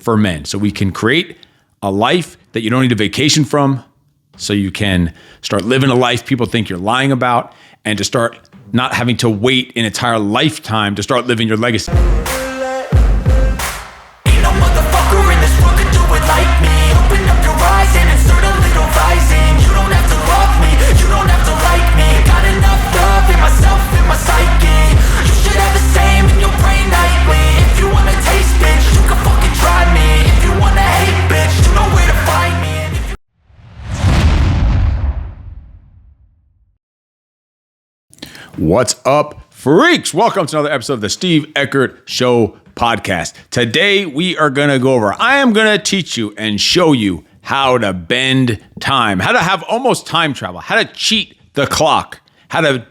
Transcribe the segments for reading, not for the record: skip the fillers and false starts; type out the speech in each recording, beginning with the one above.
for men, so we can create a life that you don't need a vacation from, so you can start living a life people think you're lying about, and to start not having to wait an entire lifetime to start living your legacy. Ain't no motherfucker in this world could do it like me. Open up your eyes and insert a little rising. You don't have to love me, you don't have to like me. Got enough love in myself, in my psyche. You should have the same in your brain nightly. If you wanna taste, bitch, you can fucking try me. If you wanna hate, bitch, you know where to find me. And if you What's up, freaks? Welcome to another episode of the Steve Eckert Show podcast. Today, we are going to go over, I am going to teach you and show you how to bend time, how to have almost time travel, how to cheat the clock, how to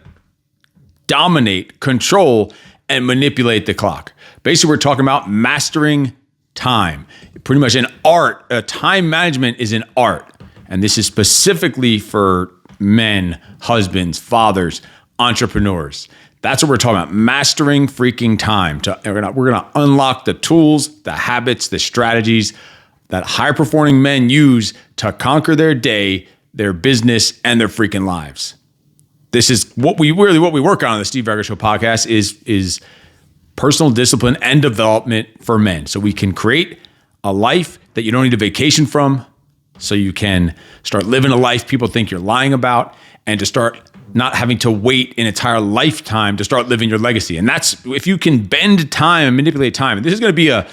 dominate, control, and manipulate the clock. Basically, we're talking about mastering time. Pretty much an art. Time management is an art. And this is specifically for men, husbands, fathers, entrepreneurs. That's what we're talking about. Mastering freaking time. We're gonna unlock the tools, the habits, the strategies that high-performing men use to conquer their day, their business, and their freaking lives. This is what we work on the Steve Eckert Show podcast is personal discipline and development for men. So we can create a life that you don't need a vacation from, so you can start living a life people think you're lying about, and to start not having to wait an entire lifetime to start living your legacy. And that's, if you can bend time and manipulate time, and this is going to be a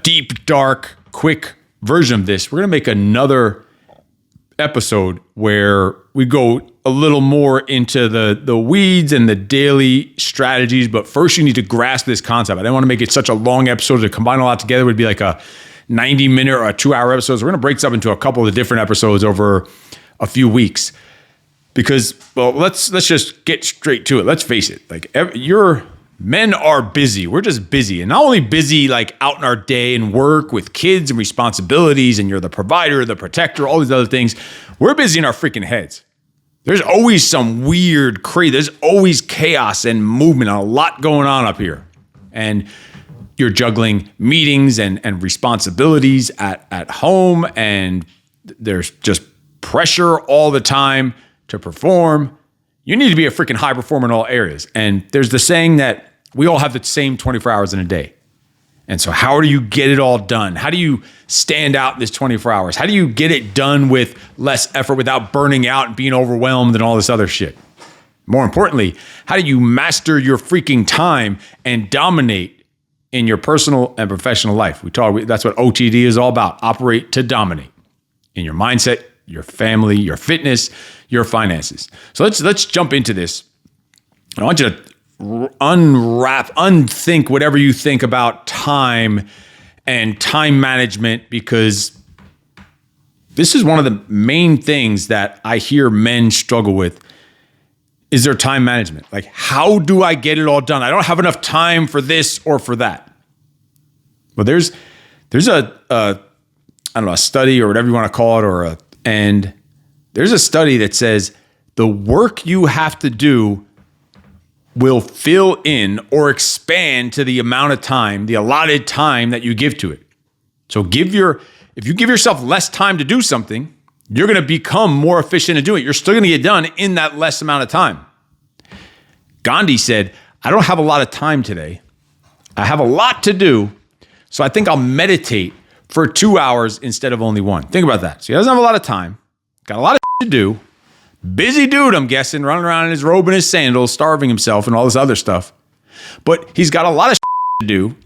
deep, dark, quick version of this. We're going to make another episode where we go a little more into the weeds and the daily strategies. But first you need to grasp this concept. I didn't want to make it such a long episode. To combine a lot together would be like a 90-minute or a 2-hour episode. So we're going to break this up into a couple of different episodes over a few weeks. Because, well, let's just get straight to it. Let's face it. Like, men are busy. We're just busy. And not only busy, like, out in our day and work with kids and responsibilities, and you're the provider, the protector, all these other things. We're busy in our freaking heads. There's always some weird, crazy, there's always chaos and movement, and a lot going on up here. And you're juggling meetings and responsibilities at home, and there's just pressure all the time to perform. You need to be a freaking high performer in all areas. And there's the saying that we all have the same 24 hours in a day. And so how do you get it all done? How do you stand out in this 24 hours? How do you get it done with less effort without burning out and being overwhelmed and all this other shit? More importantly, how do you master your freaking time and dominate in your personal and professional life? That's what OTD is all about. Operate to dominate in your mindset, your family, your fitness, your finances. So let's jump into this. I want you to unthink whatever you think about time and time management, because this is one of the main things that I hear men struggle with is their time management. Like, how do I get it all done? I don't have enough time for this or for that. Well, there's a study or whatever you want to call it, and there's a study that says the work you have to do will fill in or expand to the amount of time, the allotted time that you give to it. So if you give yourself less time to do something, you're going to become more efficient at doing it. You're still going to get done in that less amount of time. Gandhi said, I don't have a lot of time today. I have a lot to do, so I think I'll meditate for 2 hours instead of only 1. Think about that. So he doesn't have a lot of time, got a lot of to do, busy dude, I'm guessing, running around in his robe and his sandals, starving himself and all this other stuff. But he's got a lot of to do.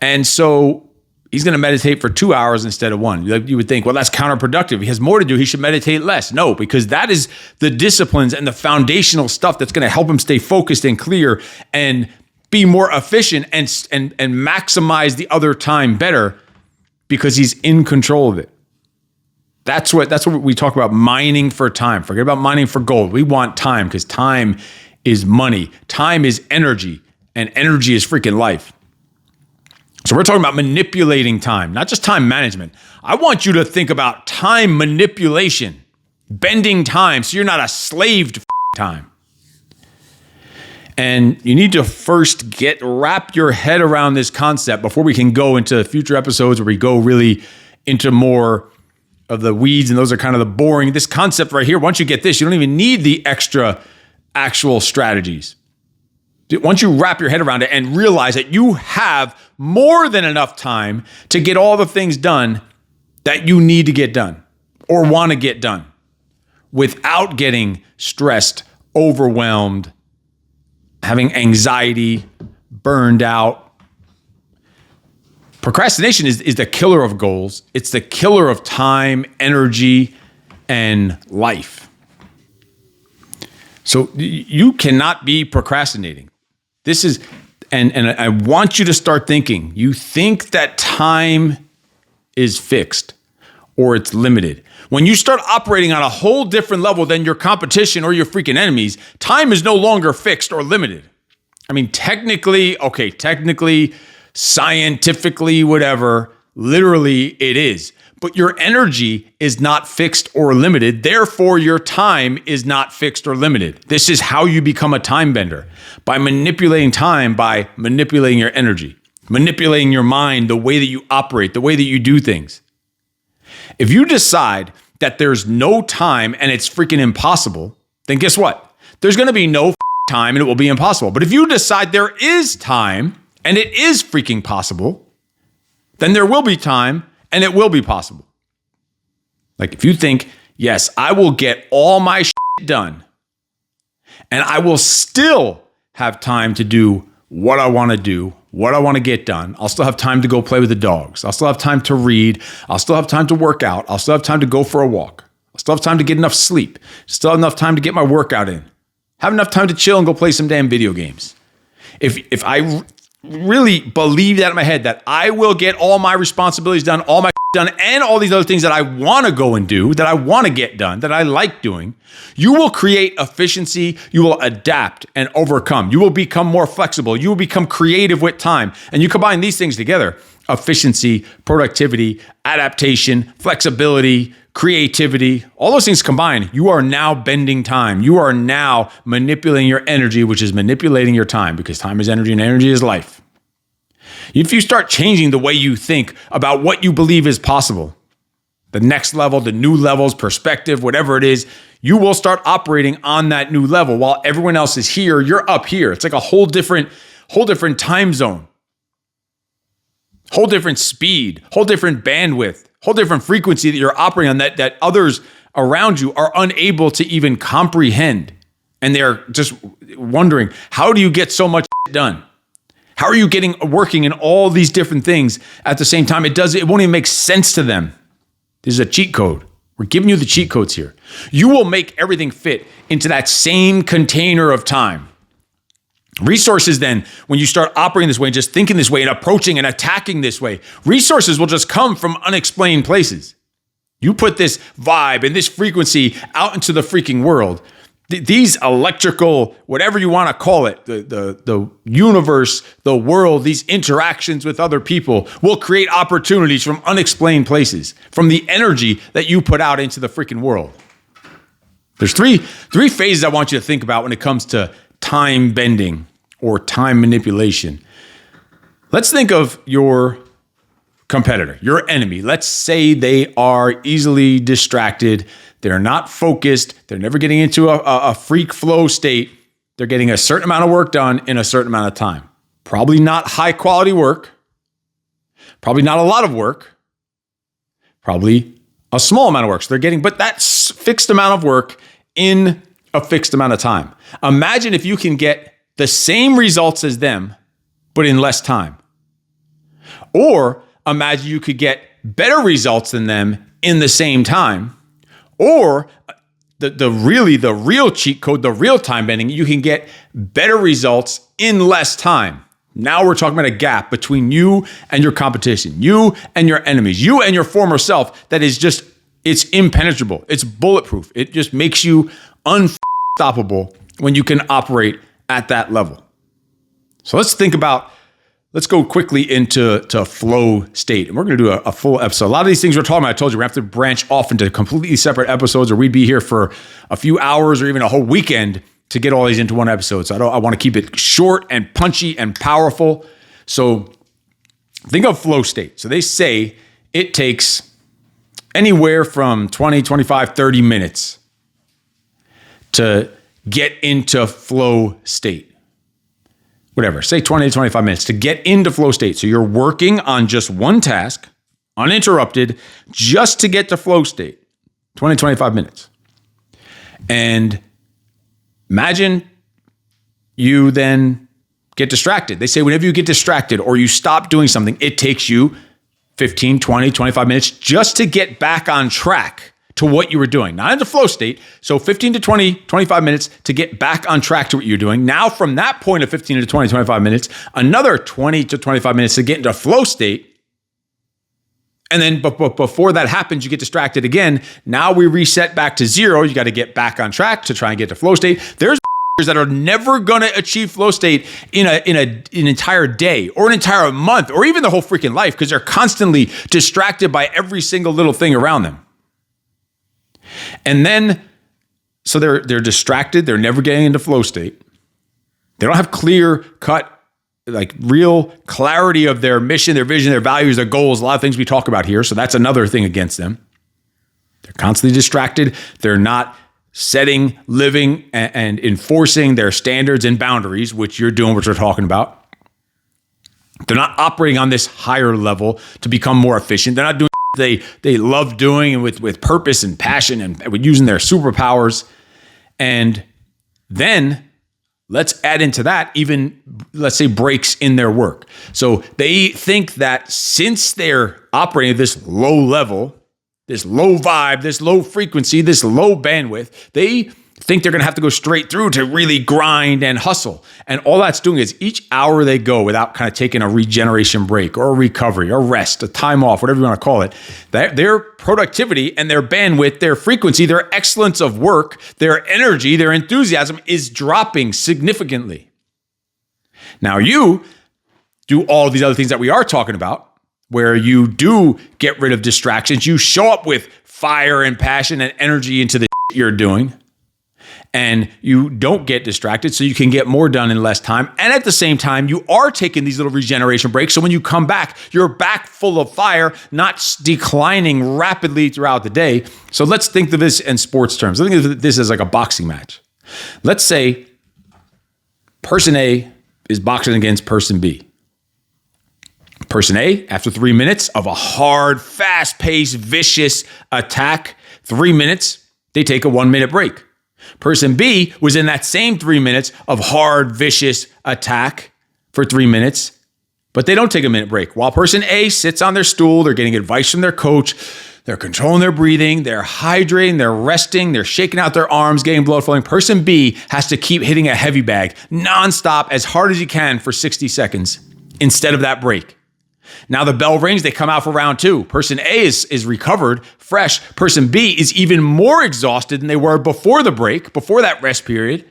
And so he's going to meditate for 2 hours instead of 1. You would think, well, that's counterproductive. He has more to do. He should meditate less. No, because that is the disciplines and the foundational stuff that's going to help him stay focused and clear and be more efficient and maximize the other time better, because he's in control of it. That's what we talk about, mining for time. Forget about mining for gold. We want time, because time is money. Time is energy, and energy is freaking life. So we're talking about manipulating time, not just time management. I want you to think about time manipulation, bending time so you're not a slave to time. And you need to first wrap your head around this concept before we can go into future episodes where we go really into more of the weeds, and those are kind of the boring. This concept right here, once you get this, you don't even need the extra actual strategies. Once you wrap your head around it and realize that you have more than enough time to get all the things done that you need to get done or want to get done without getting stressed, overwhelmed, having anxiety, burned out. Procrastination is the killer of goals. It's the killer of time, energy, and life. So you cannot be procrastinating. This is, and I want you to start thinking, you think that time is fixed or it's limited. When you start operating on a whole different level than your competition or your freaking enemies, time is no longer fixed or limited. I mean, technically, scientifically, whatever, literally it is. But your energy is not fixed or limited. Therefore, your time is not fixed or limited. This is how you become a time bender. By manipulating time, by manipulating your energy, manipulating your mind, the way that you operate, the way that you do things. If you decide that there's no time and it's freaking impossible, then guess what? There's going to be no time and it will be impossible. But if you decide there is time and it is freaking possible, then there will be time and it will be possible. Like if you think, yes, I will get all my shit done and I will still have time to do what I want to do, what I want to get done. I'll still have time to go play with the dogs. I'll still have time to read. I'll still have time to work out. I'll still have time to go for a walk. I'll still have time to get enough sleep. Still have enough time to get my workout in. Have enough time to chill and go play some damn video games. If I really believe that in my head, that I will get all my responsibilities done, all my done, and all these other things that I want to go and do, that I want to get done, that I like doing, you will create efficiency, you will adapt and overcome. You will become more flexible. You will become creative with time. And you combine these things together, efficiency, productivity, adaptation, flexibility, creativity, all those things combined, you are now bending time. You are now manipulating your energy, which is manipulating your time, because time is energy and energy is life. If you start changing the way you think about what you believe is possible, the next level, the new levels, perspective, whatever it is, you will start operating on that new level. While everyone else is here, you're up here. It's like a whole different time zone, whole different speed, whole different bandwidth, whole different frequency that you're operating on that others around you are unable to even comprehend. And they're just wondering, how do you get so much done? How are you working in all these different things at the same time? It won't even make sense to them. This is a cheat code. We're giving you the cheat codes here. You will make everything fit into that same container of time. Resources then, when you start operating this way, just thinking this way and approaching and attacking this way, resources will just come from unexplained places. You put this vibe and this frequency out into the freaking world. These electrical, whatever you want to call it, the universe, the world, these interactions with other people will create opportunities from unexplained places, from the energy that you put out into the freaking world. There's three phases I want you to think about when it comes to time bending or time manipulation. Let's think of your competitor, your enemy. Let's say they are easily distracted. They're not focused. They're never getting into a freak flow state. They're getting a certain amount of work done in a certain amount of time. Probably not high quality work. Probably not a lot of work. Probably a small amount of work. So they're getting, but that's fixed amount of work in a fixed amount of time. Imagine if you can get the same results as them, but in less time. Or imagine you could get better results than them in the same time. Or the real cheat code, the real time bending, you can get better results in less time. Now we're talking about a gap between you and your competition, you and your enemies, you and your former self that is just, it's impenetrable. It's bulletproof. It just makes you unstoppable when you can operate at that level. So let's go quickly into flow state. And we're going to do a full episode. A lot of these things we're talking about, I told you, we have to branch off into completely separate episodes, or we'd be here for a few hours or even a whole weekend to get all these into one episode. So I want to keep it short and punchy and powerful. So think of flow state. So they say it takes anywhere from 20, 25, 30 minutes to get into flow state. Whatever, say 20 to 25 minutes to get into flow state. So you're working on just one task, uninterrupted, just to get to flow state. 20, 25 minutes. And imagine you then get distracted. They say whenever you get distracted or you stop doing something, it takes you 15, 20, 25 minutes just to get back on track to what you were doing, not into flow state. So 15 to 20, 25 minutes to get back on track to what you're doing. Now from that point of 15 to 20, 25 minutes, another 20 to 25 minutes to get into flow state. And then before that happens, you get distracted again. Now we reset back to zero. You got to get back on track to try and get to flow state. There's that are never going to achieve flow state in an entire day or an entire month or even the whole freaking life because they're constantly distracted by every single little thing around them. And then, so they're distracted. They're never getting into flow state. They don't have clear cut, like real clarity of their mission, their vision, their values, their goals, a lot of things we talk about here. So that's another thing against them. They're constantly distracted. They're not setting, living, and enforcing their standards and boundaries, which you're doing, which we're talking about. They're not operating on this higher level to become more efficient. They're not doing they love doing and with purpose and passion and with using their superpowers. And then let's add into that even, let's say, breaks in their work. So they think that since they're operating at this low level, this low vibe, this low frequency, this low bandwidth, they think they're going to have to go straight through to really grind and hustle. And all that's doing is each hour they go without kind of taking a regeneration break or a recovery or rest, a time off, whatever you want to call it, their productivity and their bandwidth, their frequency, their excellence of work, their energy, their enthusiasm is dropping significantly. Now you do all these other things that we are talking about, where you do get rid of distractions. You show up with fire and passion and energy into the shit you're doing. And you don't get distracted so you can get more done in less time. And at the same time, you are taking these little regeneration breaks. So when you come back, you're back full of fire, not declining rapidly throughout the day. So let's think of this in sports terms. Think of this as like a boxing match. Let's say person A is boxing against person B. Person A, after 3 minutes of a hard, fast-paced, vicious attack, 3 minutes, they take a 1 minute break. Person B was in that same 3 minutes of hard, vicious attack for 3 minutes, but they don't take a minute break. While person A sits on their stool, they're getting advice from their coach, they're controlling their breathing, they're hydrating, they're resting, they're shaking out their arms, getting blood flowing. Person B has to keep hitting a heavy bag nonstop as hard as he can for 60 seconds instead of that break. Now the bell rings, they come out for round two. Person A is recovered, fresh. Person B is even more exhausted than they were before the break, before that rest period.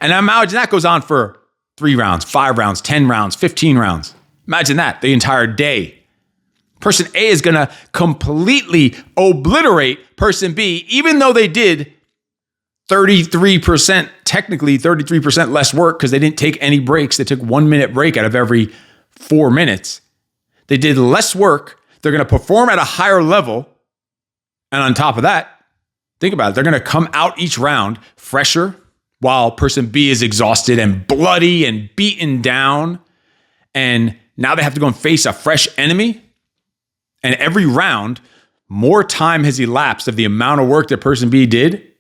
And imagine that goes on for 3 rounds, 5 rounds, 10 rounds, 15 rounds. Imagine that, the entire day. Person A is gonna completely obliterate person B, even though they did 33%, technically 33% less work because they didn't take any breaks. They took 1 minute break out of every 4 minutes. They did less work. They're going to perform at a higher level. And on top of that, think about it. They're going to come out each round fresher while person B is exhausted and bloody and beaten down. And now they have to go and face a fresh enemy. And every round, more time has elapsed of the amount of work that person B did,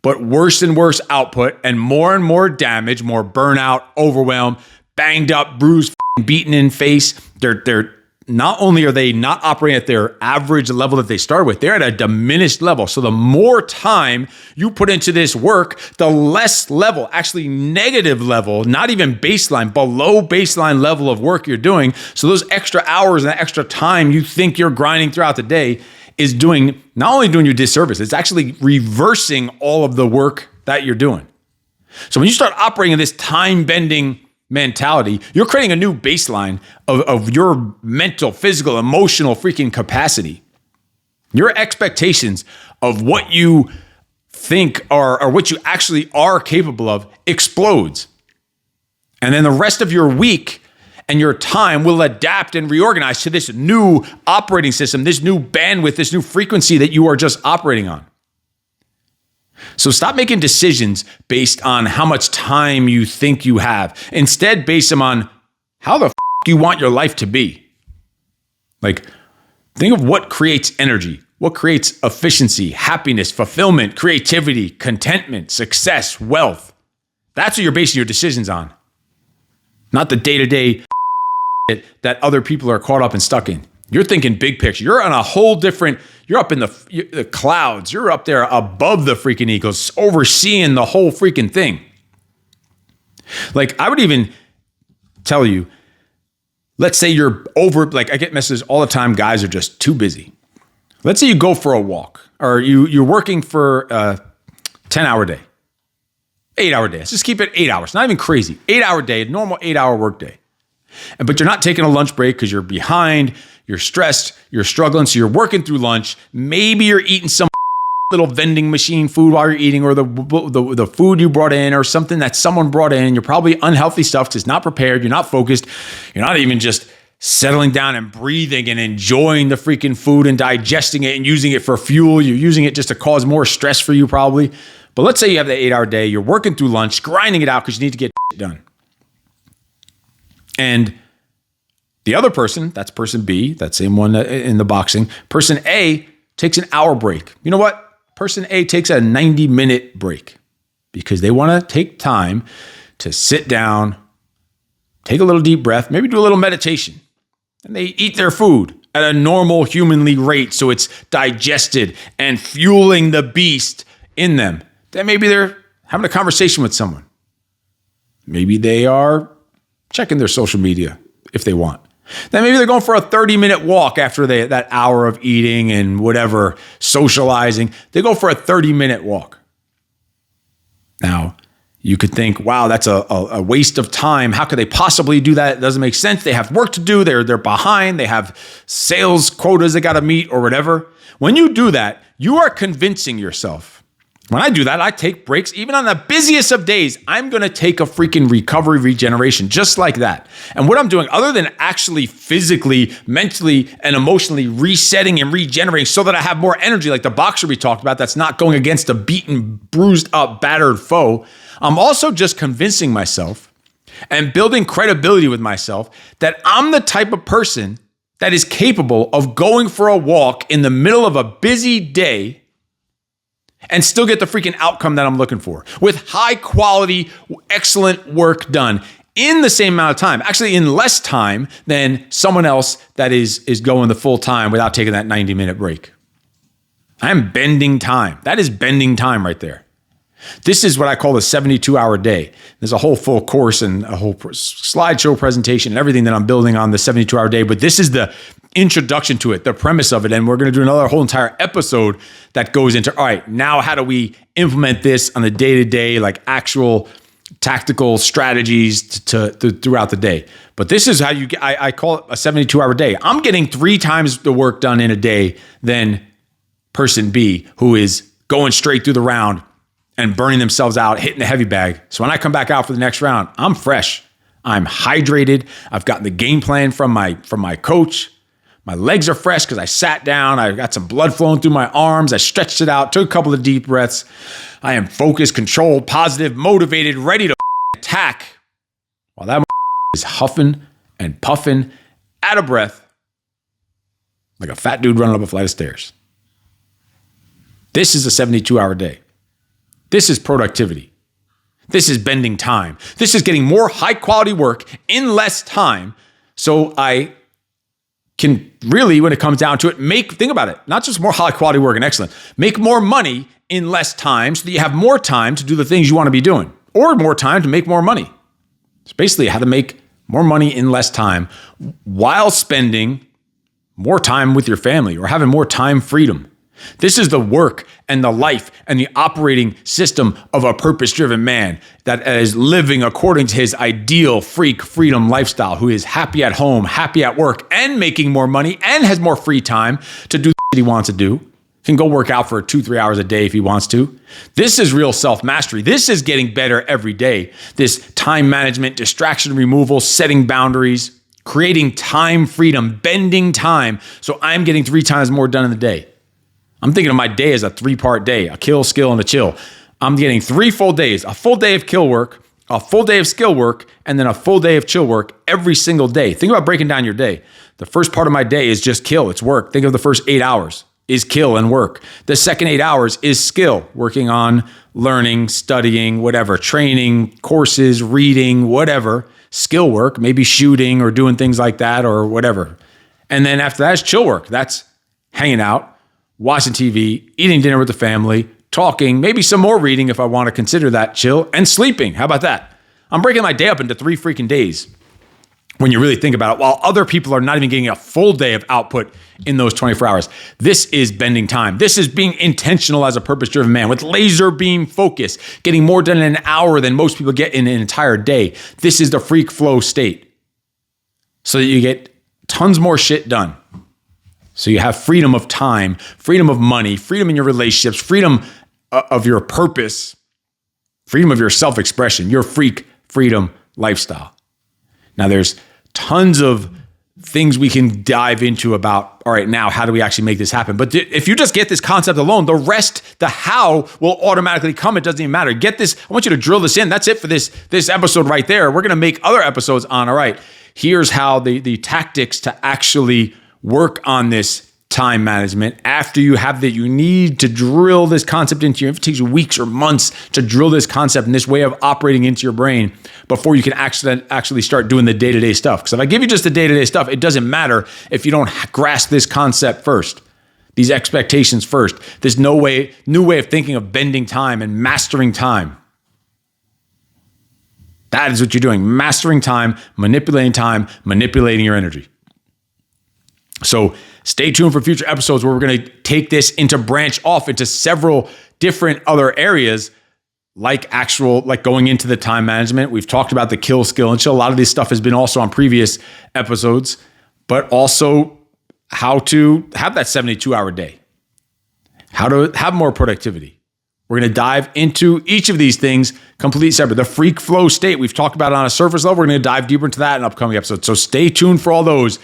but worse and worse output and more damage, more burnout, overwhelm, banged up, bruised, beaten in face. They're not only are they not operating at their average level that they started with, they're at a diminished level. So the more time you put into this work, the less level, actually negative level, not even baseline, below baseline level of work you're doing. So those extra hours and that extra time you think you're grinding throughout the day is doing, not only doing you disservice, it's actually reversing all of the work that you're doing. So when you start operating in this time-bending mentality, you're creating a new baseline of your mental, physical, emotional freaking capacity. Your expectations of what you think or what you actually are capable of explodes. And then the rest of your week and your time will adapt and reorganize to this new operating system, this new bandwidth, this new frequency that you are just operating on. So stop making decisions based on how much time you think you have. Instead, base them on how the you want your life to be. Like, think of what creates energy, what creates efficiency, happiness, fulfillment, creativity, contentment, success, wealth. That's what you're basing your decisions on. Not the day-to-day that other people are caught up and stuck in. You're thinking big picture. You're on a whole different, you're up in the clouds. You're up there above the freaking eagles, overseeing the whole freaking thing. Like, I would even tell you, let's say you're over, like I get messages all the time, guys are just too busy. Let's say you go for a walk, or you're working for a 10-hour day, 8-hour day. Let's just keep it 8 hours, not even crazy. 8-hour day, a normal 8-hour work day. But you're not taking a lunch break because you're behind, you're stressed, you're struggling, so you're working through lunch. Maybe you're eating some little vending machine food while you're eating, or the food you brought in, or something that someone brought in. You're probably unhealthy stuff because it's not prepared, you're not focused, you're not even just settling down and breathing and enjoying the freaking food and digesting it and using it for fuel. You're using it just to cause more stress for you probably. But let's say you have the 8-hour day, you're working through lunch, grinding it out because you need to get done. And the other person, that's person B, that same one in the boxing, person A takes an hour break. You know what? Person A takes a 90-minute break because they want to take time to sit down, take a little deep breath, maybe do a little meditation. And they eat their food at a normal humanly rate so it's digested and fueling the beast in them. Then maybe they're having a conversation with someone. Maybe they are checking their social media if they want. Then maybe they're going for a 30-minute walk after that hour of eating and whatever, socializing. They go for a 30-minute walk. Now, you could think, wow, that's a waste of time. How could they possibly do that? It doesn't make sense. They have work to do. They're behind. They have sales quotas they got to meet or whatever. When you do that, you are convincing yourself. When I do that, I take breaks. Even on the busiest of days, I'm going to take a freaking recovery regeneration just like that. And what I'm doing, other than actually physically, mentally, and emotionally resetting and regenerating so that I have more energy, like the boxer we talked about, that's not going against a beaten, bruised up, battered foe, I'm also just convincing myself and building credibility with myself that I'm the type of person that is capable of going for a walk in the middle of a busy day and still get the freaking outcome that I'm looking for with high quality, excellent work done in the same amount of time, actually in less time than someone else that is going the full time without taking that 90-minute break. I'm bending time. That is bending time right there. This is what I call the 72-hour day. There's a whole full course and a whole slideshow presentation and everything that I'm building on the 72-hour day. But this is the introduction to it, the premise of it. And we're going to do another whole entire episode that goes into, all right, now how do we implement this on the day-to-day, like actual tactical strategies to throughout the day. But this is how you get, I call it a 72-hour day. I'm getting 3 times the work done in a day than person B, who is going straight through the round and burning themselves out, hitting the heavy bag. So when I come back out for the next round, I'm fresh. I'm hydrated. I've gotten the game plan from my coach. My legs are fresh because I sat down. I got some blood flowing through my arms. I stretched it out, took a couple of deep breaths. I am focused, controlled, positive, motivated, ready to attack. While that is huffing and puffing, out of breath, like a fat dude running up a flight of stairs. This is a 72-hour day. This is productivity. This is bending time. This is getting more high quality work in less time. So I can really, when it comes down to it, think about it, not just more high quality work and excellent, make more money in less time so that you have more time to do the things you want to be doing, or more time to make more money. It's basically how to make more money in less time while spending more time with your family or having more time freedom. This is the work and the life and the operating system of a purpose-driven man that is living according to his ideal freak freedom lifestyle, who is happy at home, happy at work, and making more money and has more free time to do what he wants to do. Can go work out for 2-3 hours a day if he wants to. This is real self-mastery. This is getting better every day. This time management, distraction removal, setting boundaries, creating time freedom, bending time so I'm getting 3 times more done in the day. I'm thinking of my day as a 3-part day, a kill, skill, and a chill. I'm getting 3 full days, a full day of kill work, a full day of skill work, and then a full day of chill work every single day. Think about breaking down your day. The first part of my day is just kill, it's work. Think of the first 8 hours is kill and work. The second 8 hours is skill, working on learning, studying, whatever, training, courses, reading, whatever, skill work, maybe shooting or doing things like that or whatever. And then after that is chill work. That's hanging out, watching TV, eating dinner with the family, talking, maybe some more reading if I want to consider that chill, and sleeping. How about that? I'm breaking my day up into 3 freaking days when you really think about it, while other people are not even getting a full day of output in those 24 hours. This is bending time. This is being intentional as a purpose-driven man with laser beam focus, getting more done in an hour than most people get in an entire day. This is the freak flow state so that you get tons more shit done. So you have freedom of time, freedom of money, freedom in your relationships, freedom of your purpose, freedom of your self-expression, your freak freedom lifestyle. Now, there's tons of things we can dive into about, all right, now, how do we actually make this happen? But if you just get this concept alone, the rest, the how will automatically come. It doesn't even matter. Get this. I want you to drill this in. That's it for this episode right there. We're going to make other episodes on, all right, here's how the tactics to actually work on this time management after you have that. You need to drill this concept into your, if it takes you weeks or months to drill this concept and this way of operating into your brain before you can actually start doing the day-to-day stuff. Because if I give you just the day-to-day stuff, it doesn't matter if you don't grasp this concept first, these expectations first, this new way of thinking of bending time and mastering time. That is what you're doing. Mastering time, manipulating your energy. So stay tuned for future episodes where we're going to take this branch off into several different other areas, like going into the time management. We've talked about the kill, skill, and chill. A lot of this stuff has been also on previous episodes, but also how to have that 72-hour day, how to have more productivity. We're going to dive into each of these things completely separate. The freak flow state, we've talked about it on a surface level. We're going to dive deeper into that in upcoming episodes. So stay tuned for all those.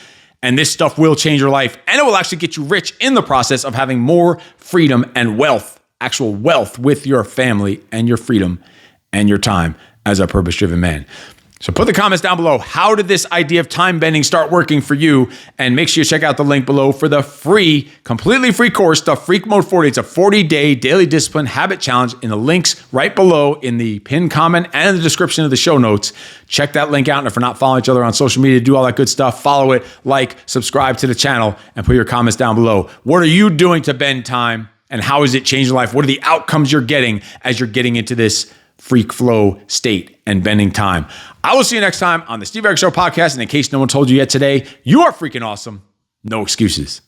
And this stuff will change your life, and it will actually get you rich in the process of having more freedom and wealth, actual wealth with your family and your freedom and your time as a purpose-driven man. So put the comments down below. How did this idea of time bending start working for you? And make sure you check out the link below for the free, completely free course, the Freak Mode 40. It's a 40-day daily discipline habit challenge in the links right below in the pinned comment and in the description of the show notes. Check that link out. And if we're not following each other on social media, do all that good stuff. Follow it, like, subscribe to the channel, and put your comments down below. What are you doing to bend time? And how is it changing your life? What are the outcomes you're getting as you're getting into this freak flow state and bending time? I will see you next time on the Steve Eckert Show podcast. And in case no one told you yet today, you are freaking awesome. No excuses.